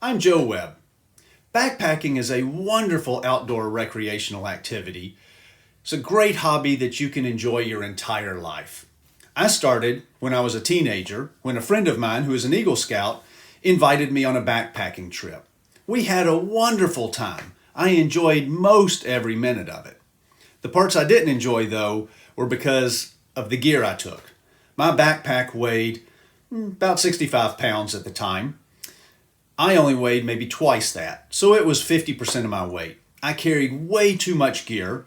I'm Joe Webb. Backpacking is a wonderful outdoor recreational activity. It's a great hobby that you can enjoy your entire life. I started when I was a teenager when a friend of mine who is an Eagle Scout invited me on a backpacking trip. We had a wonderful time. I enjoyed most every minute of it. The parts I didn't enjoy, though, were because of the gear I took. My backpack weighed about 65 pounds at the time. I only weighed maybe twice that, so it was 50% of my weight. I carried way too much gear,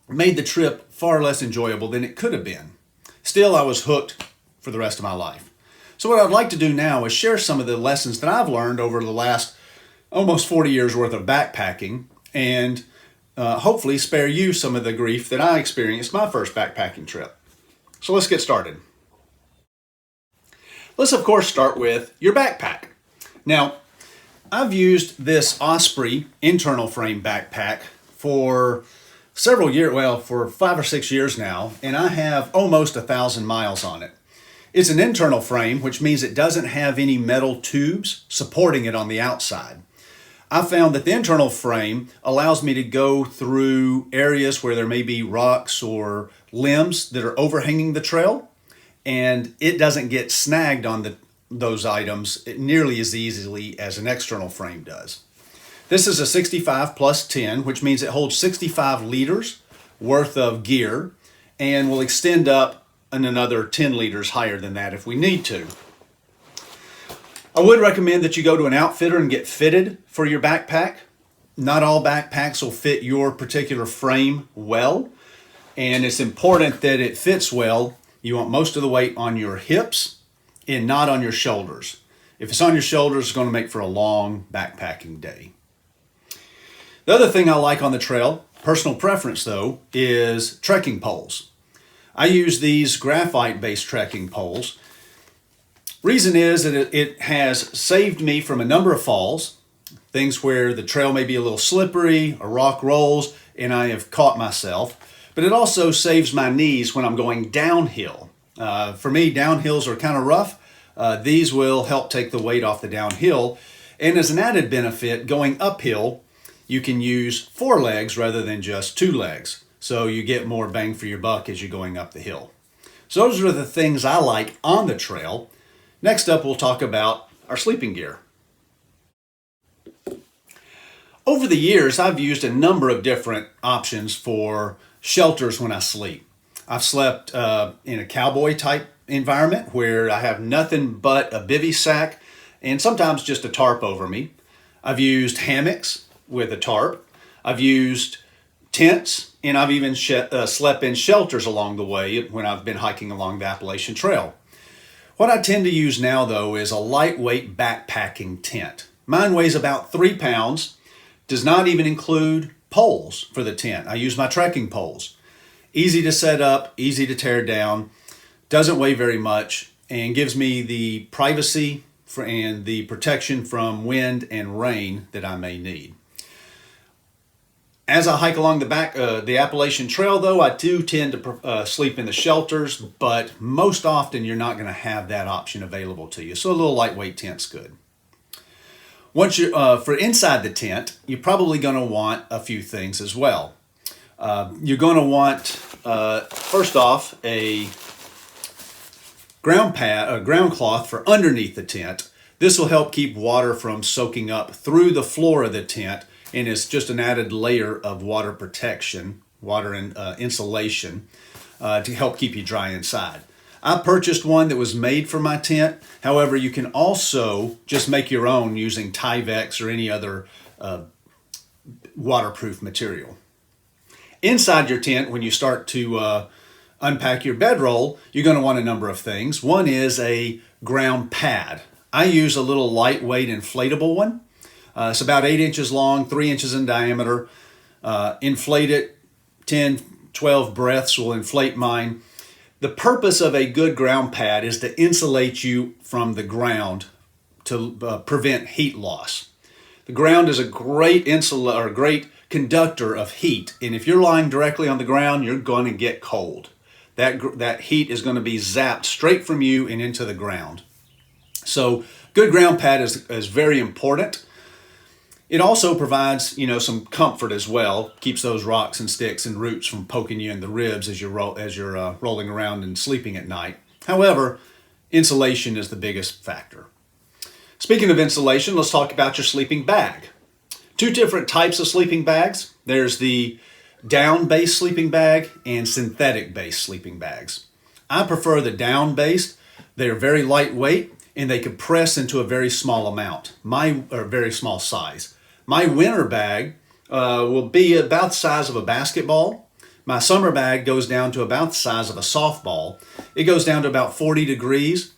made the trip far less enjoyable than it could have been. Still, I was hooked for the rest of my life. So what I'd like to do now is share some of the lessons that I've learned over the last almost 40 years worth of backpacking and hopefully spare you some of the grief that I experienced my first backpacking trip. So let's get started. Let's of course start with your backpack. Now, I've used this Osprey internal frame backpack for several years, for 5 or 6 years now, and I have almost 1,000 miles on it. It's an internal frame, which means it doesn't have any metal tubes supporting it on the outside. I found that the internal frame allows me to go through areas where there may be rocks or limbs that are overhanging the trail, and it doesn't get snagged on those items nearly as easily as an external frame does. This is a 65 plus 10, which means it holds 65 liters worth of gear and will extend up another 10 liters higher than that if we need to. I would recommend that you go to an outfitter and get fitted for your backpack. Not all backpacks will fit your particular frame well, and it's important that it fits well. You want most of the weight on your hips and not on your shoulders. If it's on your shoulders, it's going to make for a long backpacking day. The other thing I like on the trail, personal preference though, is trekking poles. I use these graphite-based trekking poles. Reason is that it has saved me from a number of falls, things where the trail may be a little slippery, a rock rolls, and I have caught myself. But it also saves my knees when I'm going downhill. For me, downhills are kind of rough. These will help take the weight off the downhill. And as an added benefit, going uphill, you can use 4 legs rather than just 2 legs. So you get more bang for your buck as you're going up the hill. So those are the things I like on the trail. Next up, we'll talk about our sleeping gear. Over the years, I've used a number of different options for shelters when I sleep. I've slept in a cowboy type environment where I have nothing but a bivy sack and sometimes just a tarp over me. I've used hammocks with a tarp. I've used tents, and I've even slept in shelters along the way when I've been hiking along the Appalachian Trail. What I tend to use now though is a lightweight backpacking tent. Mine weighs about 3 pounds, does not even include poles for the tent. I use my trekking poles. Easy to set up, easy to tear down, doesn't weigh very much, and gives me the privacy and the protection from wind and rain that I may need. As I hike along the Appalachian Trail though, I do tend to sleep in the shelters, but most often you're not going to have that option available to you. So a little lightweight tent's good. Once for inside the tent, you're probably going to want a few things as well. You're going to want, first off, a ground cloth for underneath the tent. This will help keep water from soaking up through the floor of the tent, and it's just an added layer of water protection, water and insulation to help keep you dry inside. I purchased one that was made for my tent. However, you can also just make your own using Tyvek or any other waterproof material. Inside your tent, when you start to unpack your bedroll, you're going to want a number of things. One is a ground pad. I use a little lightweight inflatable one. It's about 8 inches long, 3 inches in diameter. Inflate it, 10, 12 breaths will inflate mine. The purpose of a good ground pad is to insulate you from the ground to prevent heat loss. The ground is a great great conductor of heat, and if you're lying directly on the ground, you're going to get cold. That heat is going to be zapped straight from you and into the ground. So good ground pad is very important. It also provides, some comfort as well. Keeps those rocks and sticks and roots from poking you in the ribs as you're rolling around and sleeping at night. However, insulation is the biggest factor. Speaking of insulation, let's talk about your sleeping bag. Two different types of sleeping bags. There's the down-based sleeping bag and synthetic-based sleeping bags. I prefer the down-based. They're very lightweight and they compress into a very small very small size. My winter bag will be about the size of a basketball. My summer bag goes down to about the size of a softball. It goes down to about 40 degrees.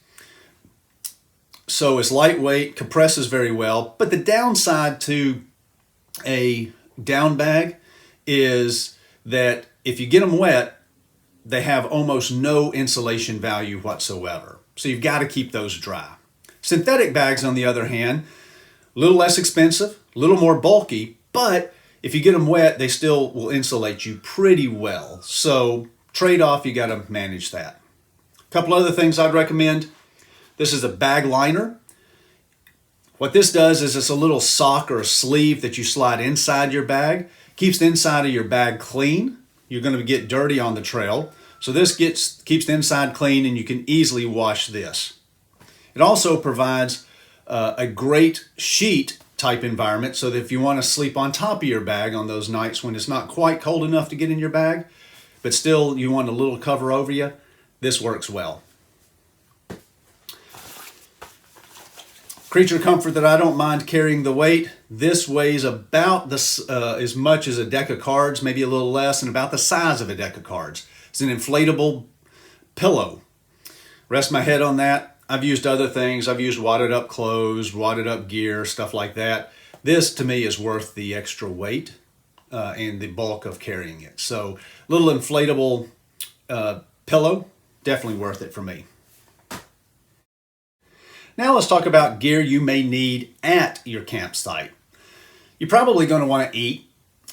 So it's lightweight, compresses very well. But the downside to a down bag is that if you get them wet, they have almost no insulation value whatsoever. So you've got to keep those dry. Synthetic bags, on the other hand, a little less expensive, a little more bulky, but if you get them wet, they still will insulate you pretty well. So trade-off, you got to manage that. A couple other things I'd recommend. This is a bag liner. What this does is it's a little sock or a sleeve that you slide inside your bag. Keeps the inside of your bag clean. You're going to get dirty on the trail. So this keeps the inside clean and you can easily wash this. It also provides a great sheet type environment so that if you want to sleep on top of your bag on those nights when it's not quite cold enough to get in your bag, but still you want a little cover over you, this works well. Creature comfort that I don't mind carrying the weight. This weighs about as much as a deck of cards, maybe a little less, and about the size of a deck of cards. It's an inflatable pillow. Rest my head on that. I've used other things. I've used wadded up clothes, wadded up gear, stuff like that. This to me is worth the extra weight and the bulk of carrying it. So little inflatable pillow, definitely worth it for me. Now let's talk about gear you may need at your campsite. You're probably going to want to eat,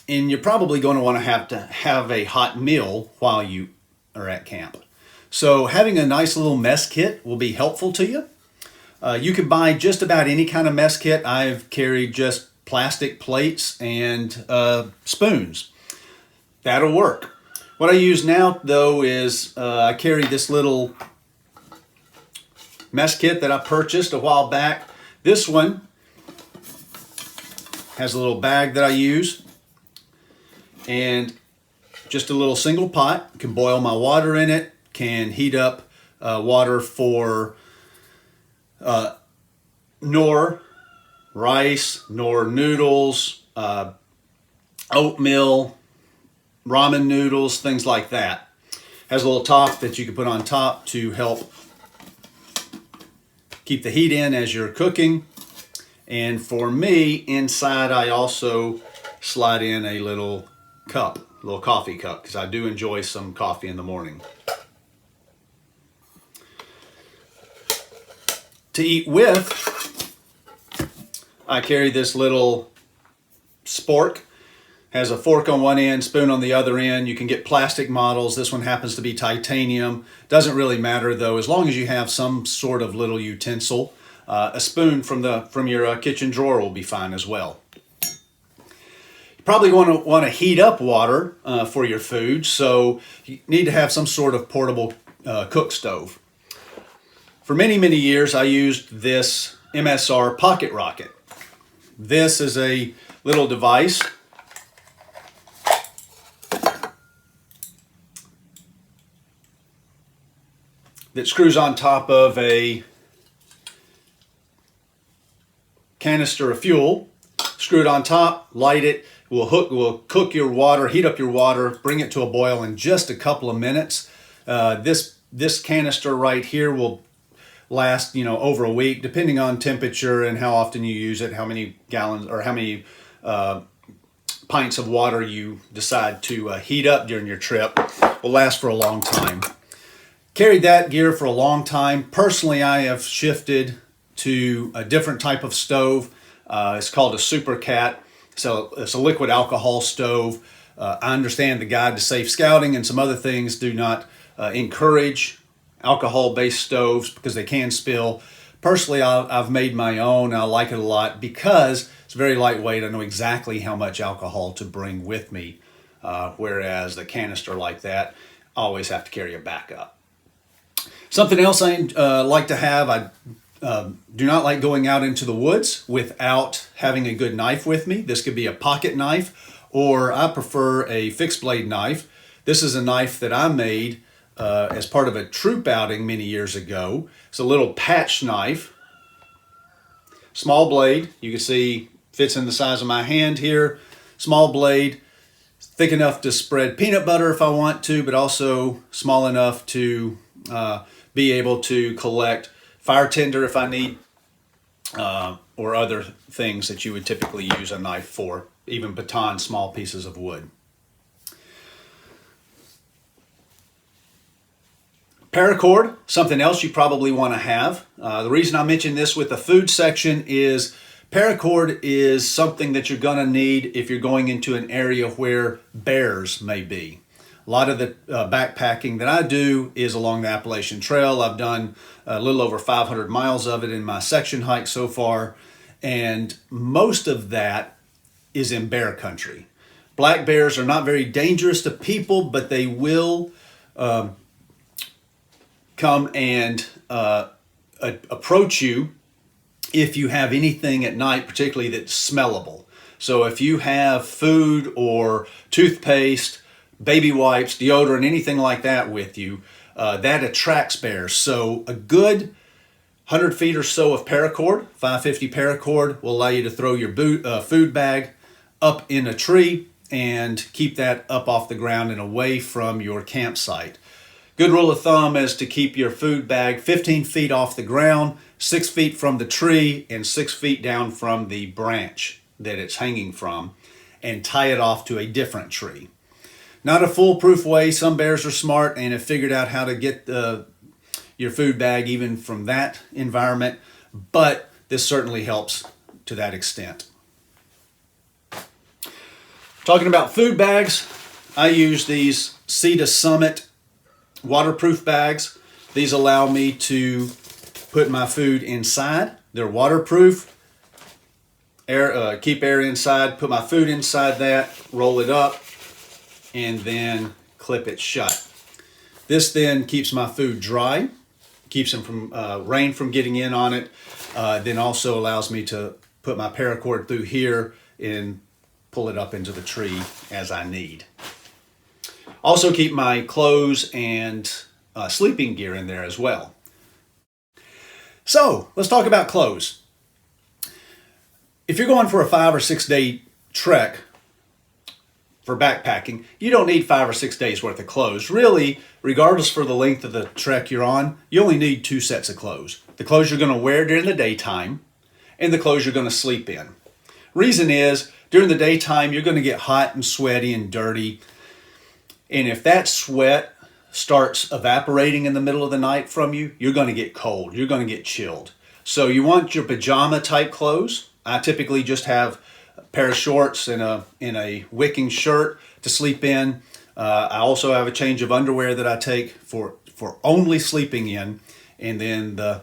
and you're probably going to have a hot meal while you are at camp. So having a nice little mess kit will be helpful to you. You can buy just about any kind of mess kit. I've carried just plastic plates and spoons. That'll work. What I use now, though, is I carry this little mess kit that I purchased a while back. This one has a little bag that I use and just a little single pot. I can boil my water in it, can heat up water for nor rice, nor noodles, oatmeal, ramen noodles, things like that. Has a little top that you can put on top to help keep the heat in as you're cooking. And for me, inside I also slide in a little coffee cup, because I do enjoy some coffee in the morning. To eat with, I carry this little spork. Has a fork on one end, spoon on the other end. You can get plastic models. This one happens to be titanium. Doesn't really matter though, as long as you have some sort of little utensil. A spoon from your kitchen drawer will be fine as well. You probably want to heat up water for your food, so you need to have some sort of portable cook stove. For many, many years, I used this MSR Pocket Rocket. This is a little device that screws on top of a canister of fuel. Screw it on top, light it. Will cook your water, heat up your water, bring it to a boil in just a couple of minutes. This canister right here will last, over a week, depending on temperature and how often you use it, how many gallons or how many pints of water you decide to heat up during your trip. Will last for a long time. Carried that gear for a long time. Personally, I have shifted to a different type of stove. It's called a Super Cat. So it's a liquid alcohol stove. I understand the Guide to Safe Scouting and some other things do not encourage alcohol-based stoves because they can spill. Personally, I've made my own. I like it a lot because it's very lightweight. I know exactly how much alcohol to bring with me, whereas the canister like that, I always have to carry a backup. Something else I like to have, I do not like going out into the woods without having a good knife with me. This could be a pocket knife, or I prefer a fixed blade knife. This is a knife that I made as part of a troop outing many years ago. It's a little patch knife, small blade. You can see fits in the size of my hand here. Small blade, thick enough to spread peanut butter if I want to, but also small enough to be able to collect fire tinder if I need, or other things that you would typically use a knife for, even baton small pieces of wood. Paracord, something else you probably want to have. The reason I mention this with the food section is paracord is something that you're going to need if you're going into an area where bears may be. A lot of the backpacking that I do is along the Appalachian Trail. I've done a little over 500 miles of it in my section hike so far, and most of that is in bear country. Black bears are not very dangerous to people, but they will come and approach you if you have anything at night, particularly that's smellable. So if you have food or toothpaste, baby wipes, deodorant, anything like that with you, that attracts bears. So a good 100 feet or so of paracord, 550 paracord, will allow you to throw your food bag up in a tree and keep that up off the ground and away from your campsite. Good rule of thumb is to keep your food bag 15 feet off the ground, 6 feet from the tree, and 6 feet down from the branch that it's hanging from, and tie it off to a different tree. Not a foolproof way. Some bears are smart and have figured out how to get your food bag even from that environment, but this certainly helps to that extent. Talking about food bags, I use these Sea Summit waterproof bags. These allow me to put my food inside. They're waterproof. Keep air inside. Put my food inside that, roll it up, and then clip it shut. This then keeps my food dry, keeps them from rain from getting in on it. Then also allows me to put my paracord through here and pull it up into the tree as I need. Also keep my clothes and sleeping gear in there as well. So let's talk about clothes. If you're going for a 5 or 6 day trek for backpacking, you don't need 5 or 6 days worth of clothes. Really, regardless for the length of the trek you're on, you only need 2 sets of clothes. The clothes you're going to wear during the daytime and the clothes you're going to sleep in. Reason is, during the daytime, you're going to get hot and sweaty and dirty. And if that sweat starts evaporating in the middle of the night from you, you're going to get cold. You're going to get chilled. So you want your pajama type clothes. I typically just have a pair of shorts and a wicking shirt to sleep in. I also have a change of underwear that I take for only sleeping in. And then the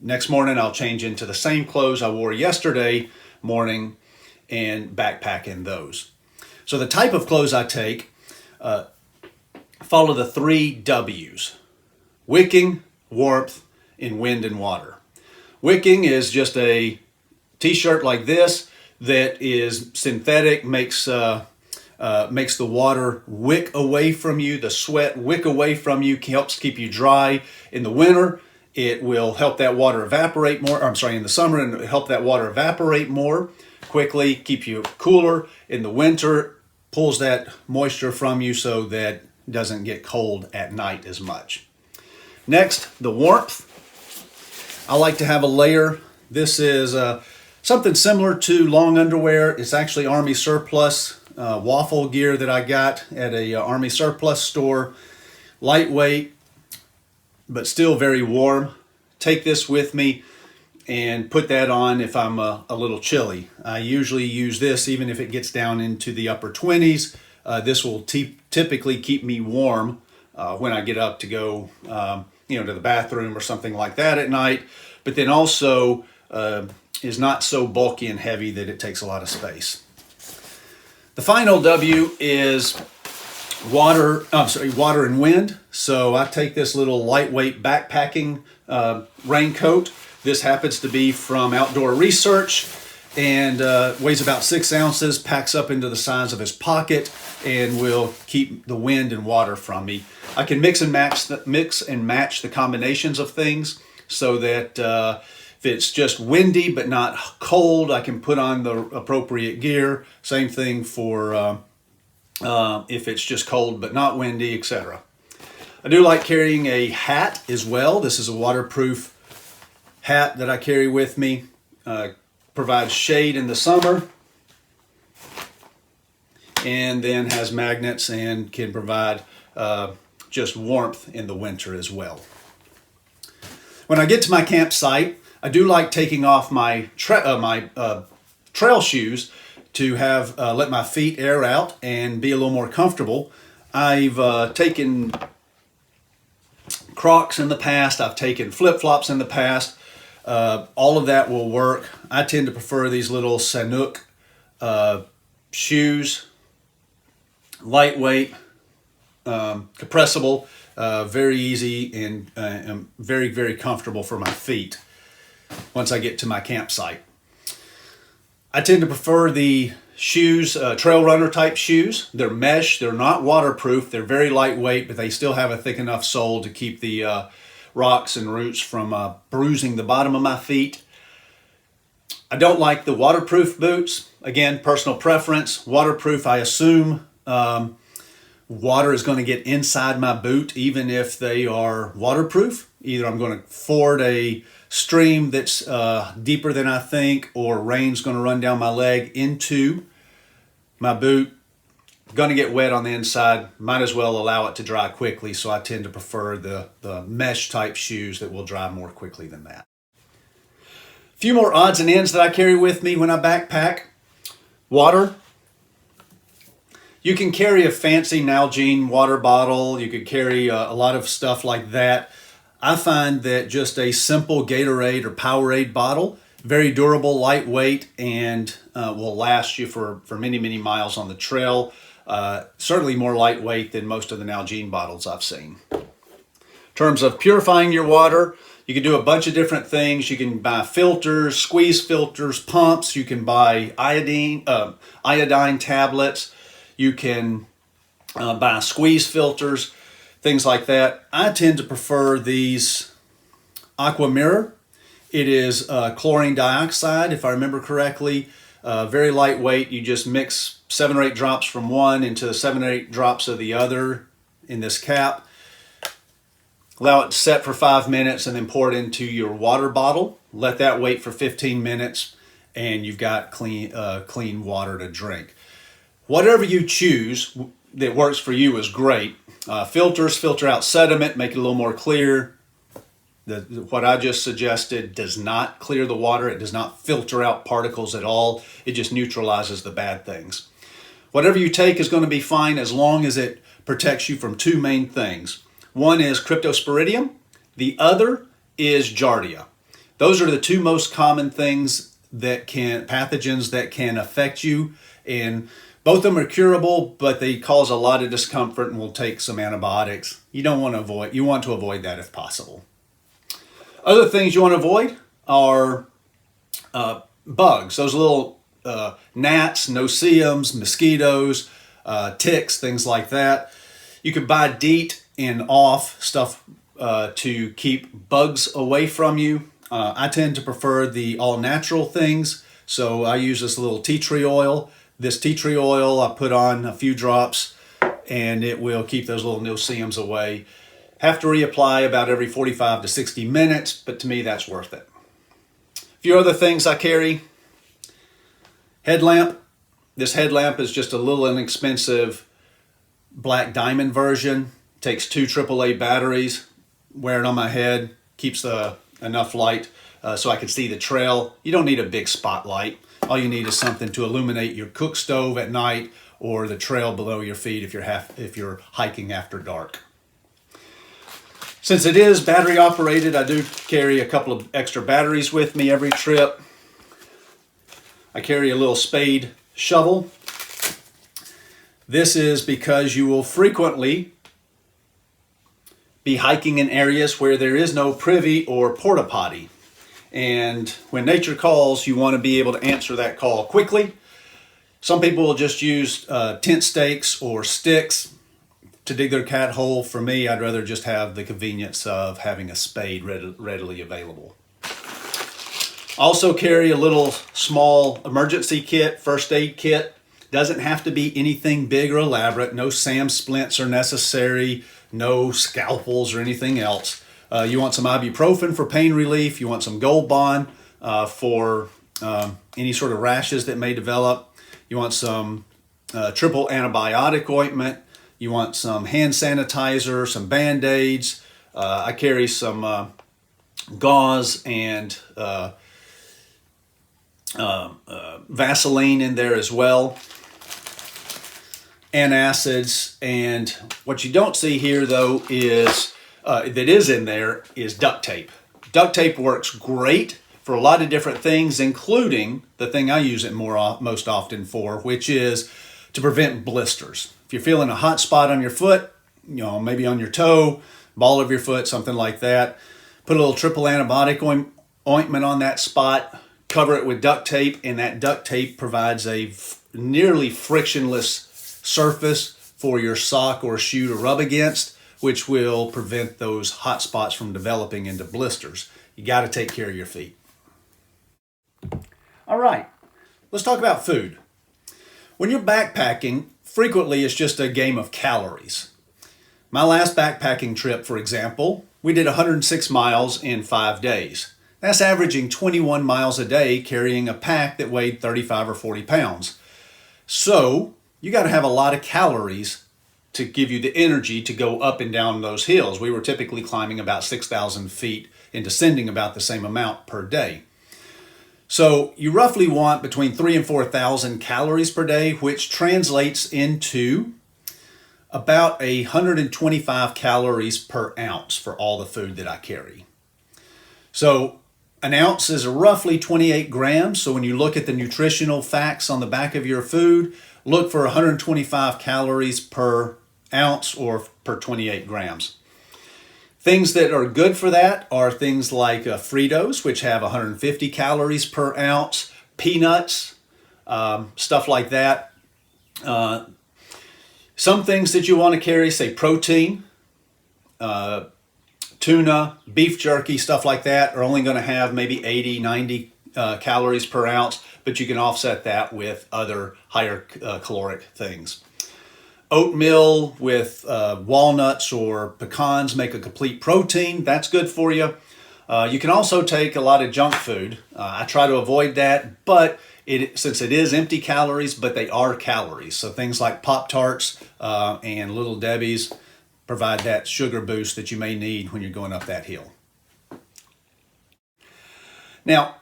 next morning I'll change into the same clothes I wore yesterday morning and backpack in those. So the type of clothes I take follow the 3 W's: wicking, warmth, and wind and water. Wicking is just a t-shirt like this that is synthetic, makes the water wick away from you, the sweat wick away from you, helps keep you dry. In the winter, it will help that water evaporate more. In the summer, and help that water evaporate more quickly, keep you cooler. In the winter, pulls that moisture from you so that it doesn't get cold at night as much. Next, the warmth. I like to have a layer. This is something similar to long underwear. It's actually Army surplus waffle gear that I got at a Army surplus store. Lightweight, but still very warm. Take this with me and put that on if I'm a little chilly. I usually use this even if it gets down into the upper 20s. This will typically keep me warm when I get up to go to the bathroom or something like that at night. but then also is not so bulky and heavy that it takes a lot of space. The final W is water and wind. So I take this little lightweight backpacking raincoat. This happens to be from Outdoor Research and weighs about 6 ounces, packs up into the size of his pocket, and will keep the wind and water from me. I can mix and match the combinations of things so that if it's just windy but not cold, I can put on the appropriate gear. Same thing for if it's just cold but not windy, etc. I do like carrying a hat as well. This is a waterproof hat that I carry with me. Provides shade in the summer and then has magnets and can provide just warmth in the winter as well. When I get to my campsite, I do like taking off my trail shoes to have let my feet air out and be a little more comfortable. I've taken Crocs in the past. I've taken flip-flops in the past. All of that will work. I tend to prefer these little Sanuk shoes. Lightweight, compressible, very easy and very, very comfortable for my feet once I get to my campsite. I tend to prefer the shoes, trail runner type shoes. They're mesh, they're not waterproof, they're very lightweight, but they still have a thick enough sole to keep the rocks and roots from bruising the bottom of my feet. I don't like the waterproof boots. Again, personal preference. Waterproof, I assume water is going to get inside my boot even if they are waterproof. Either I'm going to ford a stream that's deeper than I think, or rain's going to run down my leg into my boot. Going to get wet on the inside. Might as well allow it to dry quickly, so I tend to prefer the mesh type shoes that will dry more quickly than that. A few more odds and ends that I carry with me when I backpack. Water. You can carry a fancy Nalgene water bottle. You could carry a lot of stuff like that. I find that just a simple Gatorade or Powerade bottle, very durable, lightweight, and will last you for many, many miles on the trail. Certainly more lightweight than most of the Nalgene bottles I've seen. In terms of purifying your water, you can do a bunch of different things. You can buy filters, squeeze filters, pumps. You can buy iodine tablets. You can buy squeeze filters, things like that. I tend to prefer these Aqua Mirror. It is chlorine dioxide, if I remember correctly. Very lightweight. You just mix 7 or 8 drops from one into 7 or 8 drops of the other in this cap. Allow it to set for 5 minutes and then pour it into your water bottle. Let that wait for 15 minutes and you've got clean water to drink. Whatever you choose that works for you is great. Filters filter out sediment, make it a little more clear. What I just suggested does not clear the water. It does not filter out particles at all. It just neutralizes the bad things. Whatever you take is going to be fine as long as it protects you from 2 main things. One is Cryptosporidium. The other is Giardia. Those are the 2 most common things pathogens that can affect you. And both of them are curable, but they cause a lot of discomfort and will take some antibiotics. You want to avoid that if possible. Other things you want to avoid are bugs. Those little gnats, no-see-ums, mosquitoes, ticks, things like that. You can buy DEET and OFF stuff to keep bugs away from you. I tend to prefer the all-natural things, so I use this little tea tree oil. This tea tree oil, I put on a few drops, and it will keep those little no-see-ums away. Have to reapply about every 45 to 60 minutes, but to me, that's worth it. A few other things I carry. Headlamp. This headlamp is just a little inexpensive black diamond version. Takes 2 AAA batteries. Wear it on my head. Keeps enough light so I can see the trail. You don't need a big spotlight. All you need is something to illuminate your cook stove at night or the trail below your feet if you're hiking after dark. Since it is battery operated, I do carry a couple of extra batteries with me every trip. I carry a little spade shovel. This is because you will frequently be hiking in areas where there is no privy or porta potty. And when nature calls, you want to be able to answer that call quickly. Some people will just use tent stakes or sticks to dig their cat hole. For me, I'd rather just have the convenience of having a spade readily available. Also carry a little small emergency kit, first aid kit. Doesn't have to be anything big or elaborate. No SAM splints are necessary, no scalpels or anything else. You want some ibuprofen for pain relief. You want some Gold Bond for any sort of rashes that may develop. You want some triple antibiotic ointment. You want some hand sanitizer, some Band-Aids. I carry some gauze and Vaseline in there as well. Antacids. And what you don't see here though is, that is in there, is duct tape. Duct tape works great for a lot of different things, including the thing I use it most often for, which is to prevent blisters. If you're feeling a hot spot on your foot, maybe on your toe, ball of your foot, something like that, put a little triple antibiotic ointment on that spot, cover it with duct tape, and that duct tape provides a nearly frictionless surface for your sock or shoe to rub against, which will prevent those hot spots from developing into blisters. You got to take care of your feet. All right, let's talk about food. When you're backpacking, frequently it's just a game of calories. My last backpacking trip, for example, we did 106 miles in 5 days. That's averaging 21 miles a day carrying a pack that weighed 35 or 40 pounds. So you got to have a lot of calories to give you the energy to go up and down those hills. We were typically climbing about 6,000 feet and descending about the same amount per day. So you roughly want between 3,000 and 4,000 calories per day, which translates into about 125 calories per ounce for all the food that I carry. So an ounce is roughly 28 grams. So when you look at the nutritional facts on the back of your food, look for 125 calories per ounce or per 28 grams. Things that are good for that are things like Fritos, which have 150 calories per ounce, peanuts, stuff like that. Some things that you want to carry, say protein, tuna, beef jerky, stuff like that, are only going to have maybe 80, 90 calories per ounce, but you can offset that with other higher caloric things. Oatmeal with walnuts or pecans make a complete protein. That's good for you. You can also take a lot of junk food. I try to avoid that, but since it is empty calories, but they are calories. So things like Pop-Tarts and Little Debbie's provide that sugar boost that you may need when you're going up that hill. Now,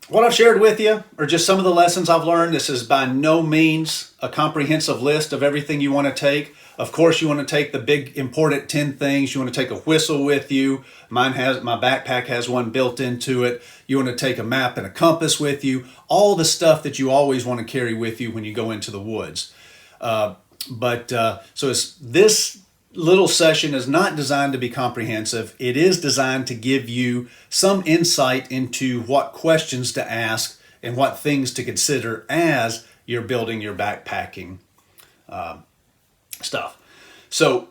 what I've shared with you are just some of the lessons I've learned. This is by no means a comprehensive list of everything you want to take. Of course, you want to take the big important 10 things. You want to take a whistle with you. My backpack has one built into it. You want to take a map and a compass with you. All the stuff that you always want to carry with you when you go into the woods. So this little session is not designed to be comprehensive. It is designed to give you some insight into what questions to ask and what things to consider as you're building your backpacking stuff. So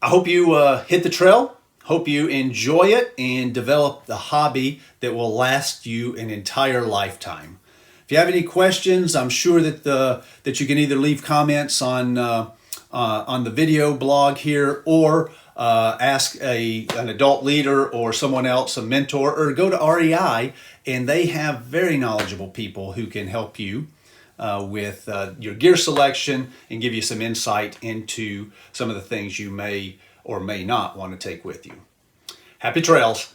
I hope you hit the trail. Hope you enjoy it and develop the hobby that will last you an entire lifetime. If you have any questions, I'm sure that you can either leave comments on the video blog here, or ask an adult leader or someone else, a mentor, or go to REI, and they have very knowledgeable people who can help you with your gear selection and give you some insight into some of the things you may or may not want to take with you. Happy trails.